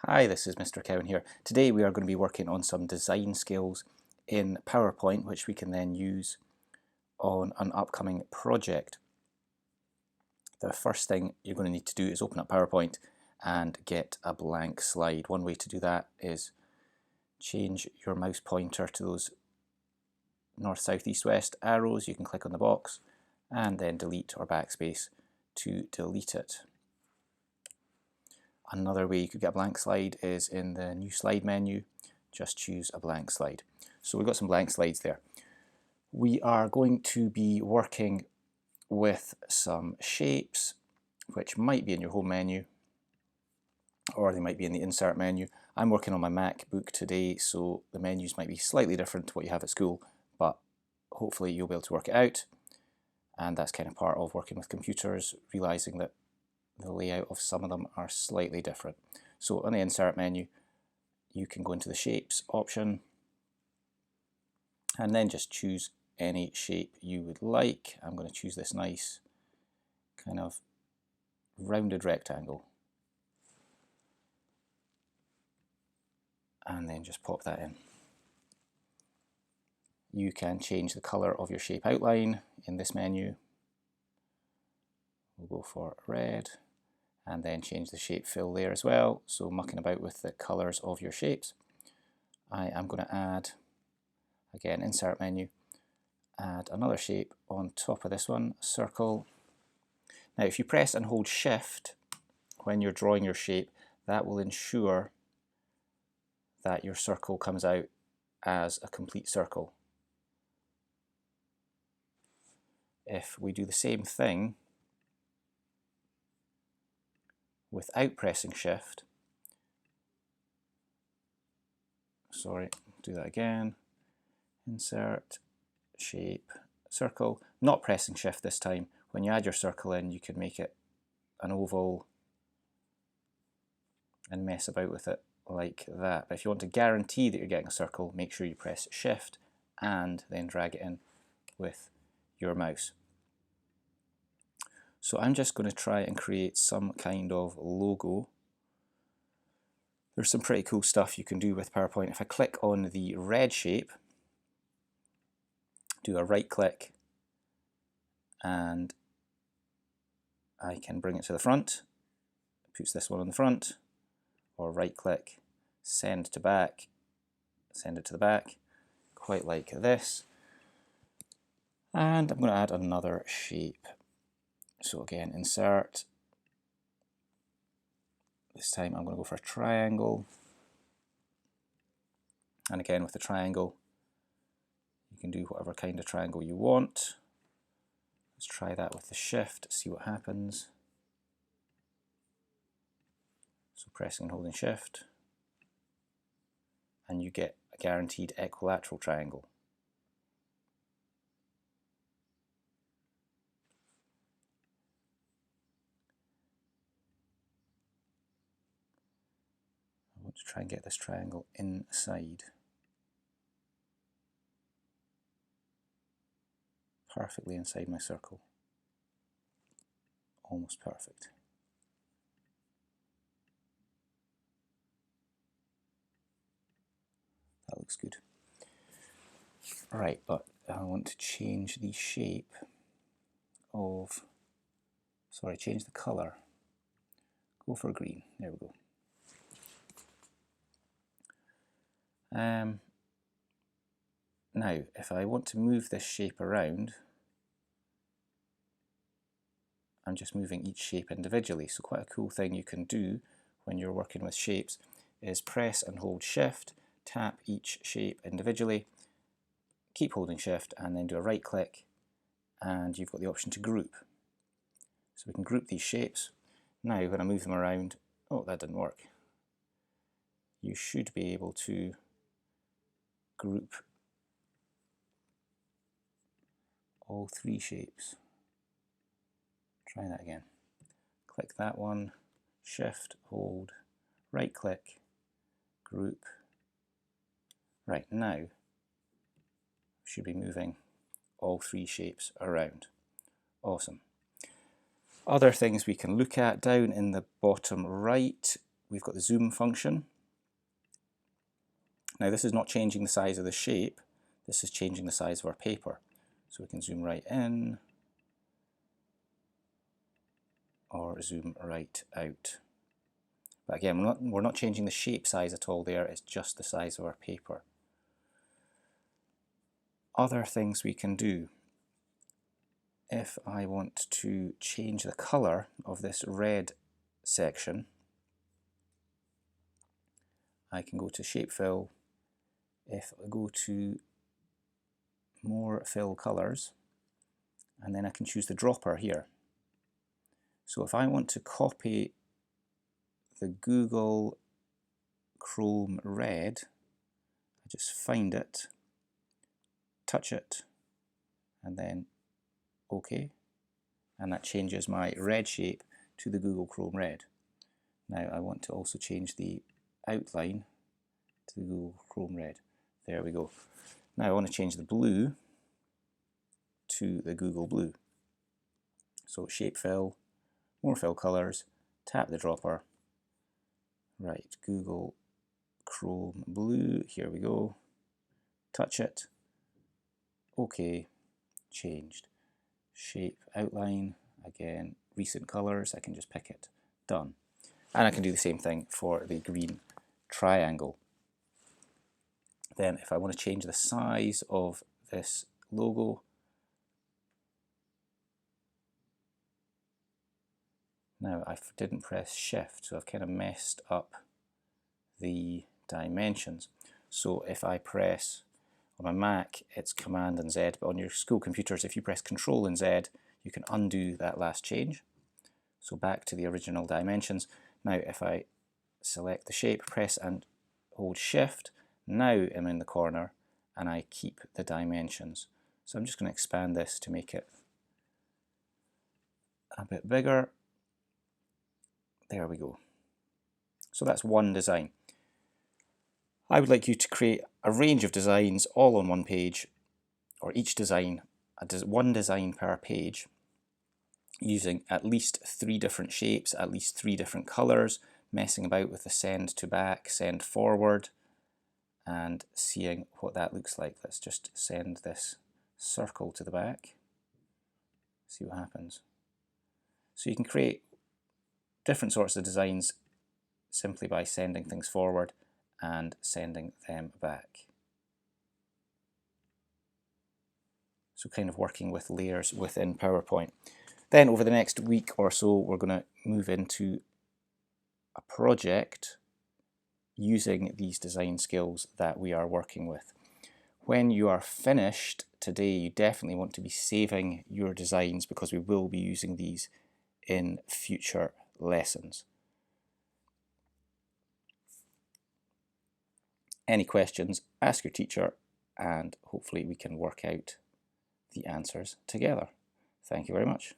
Hi, this is Mr. Cowan here. Today we are going to be working on some design skills in PowerPoint, which we can then use on an upcoming project. The first thing you're going to need to do is open up PowerPoint and get a blank slide. One way to do that is change your mouse pointer to those north, south, east, west arrows. You can click on the box and then delete or backspace to delete it. Another way you could get a blank slide is in the new slide menu. Just choose a blank slide. So we've got some blank slides there. We are going to be working with some shapes, which might be in your home menu, or they might be in the insert menu. I'm working on my MacBook today, so the menus might be slightly different to what you have at school, but hopefully you'll be able to work it out. And that's kind of part of working with computers, realizing that the layout of some of them are slightly different. So on the insert menu, you can go into the shapes option and then just choose any shape you would like. I'm going to choose this nice kind of rounded rectangle and then just pop that in. You can change the color of your shape outline in this menu. We'll go for red and then change the shape fill there as well. So mucking about with the colors of your shapes. I am going to add, again, insert menu, add another shape on top of this one, a circle. Now if you press and hold shift when you're drawing your shape, that will ensure that your circle comes out as a complete circle. If we do the same thing without pressing shift, do that again, insert, shape, circle, not pressing shift this time. When you add your circle in, you can make it an oval and mess about with it like that. But if you want to guarantee that you're getting a circle, make sure you press shift and then drag it in with your mouse. So I'm just going to try and create some kind of logo. There's some pretty cool stuff you can do with PowerPoint. If I click on the red shape, do a right click, and I can bring it to the front. It puts this one on the front, or right click, send to back, send it to the back, quite like this. And I'm going to add another shape. So again, insert. This time I'm going to go for a triangle. And again, with the triangle, you can do whatever kind of triangle you want. Let's try that with the shift, see what happens. So pressing and holding shift, and you get a guaranteed equilateral triangle. I want to try and get this triangle inside. Perfectly inside my circle. Almost perfect. That looks good. Right, but I want to change the shape of, change the color. Go for green, there we go. Now, if I want to move this shape around, I'm just moving each shape individually. So quite a cool thing you can do when you're working with shapes is press and hold shift, tap each shape individually, keep holding shift, and then do a right click, and you've got the option to group. So we can group these shapes. Now when I move them around, oh, that didn't work. You should be able to group all three shapes. Try that again. Click that one, shift, hold, right click, group. Right, now should be moving all three shapes around. Awesome. Other things we can look at down in the bottom right, we've got the zoom function. Now this is not changing the size of the shape, this is changing the size of our paper. So we can zoom right in or zoom right out. But again, we're not changing the shape size at all there, it's just the size of our paper. Other things we can do. If I want to change the colour of this red section, I can go to Shape Fill. If I go to More Fill Colours, and then I can choose the dropper here. So if I want to copy the Google Chrome red, I just find it, touch it, and then OK. And that changes my red shape to the Google Chrome red. Now I want to also change the outline to the Google Chrome red. There we go. Now I want to change the blue to the Google blue. So Shape Fill, More Fill Colours, tap the dropper. Right, Google Chrome blue, here we go. Touch it. OK, changed. Shape, outline, again, recent colours, I can just pick it. Done. And I can do the same thing for the green triangle. Then if I want to change the size of this logo, now I didn't press Shift, so I've kind of messed up the dimensions. So if I press, on my Mac it's Command and Z, but on your school computers if you press Control and Z you can undo that last change. So back to the original dimensions. Now if I select the shape, press and hold Shift, now I'm in the corner and I keep the dimensions. So I'm just going to expand this to make it a bit bigger. There we go. So that's one design. I would like you to create a range of designs all on one page, or each design, one design per page, using at least 3 different shapes, at least 3 different colours, messing about with the send to back, send forward, and seeing what that looks like. Let's just send this circle to the back, see what happens. So you can create different sorts of designs simply by sending things forward and sending them back. So kind of working with layers within PowerPoint. Then over the next week or so we're going to move into a project using these design skills that we are working with. When you are finished today, you definitely want to be saving your designs because we will be using these in future lessons. Any questions, ask your teacher, and hopefully we can work out the answers together. Thank you very much.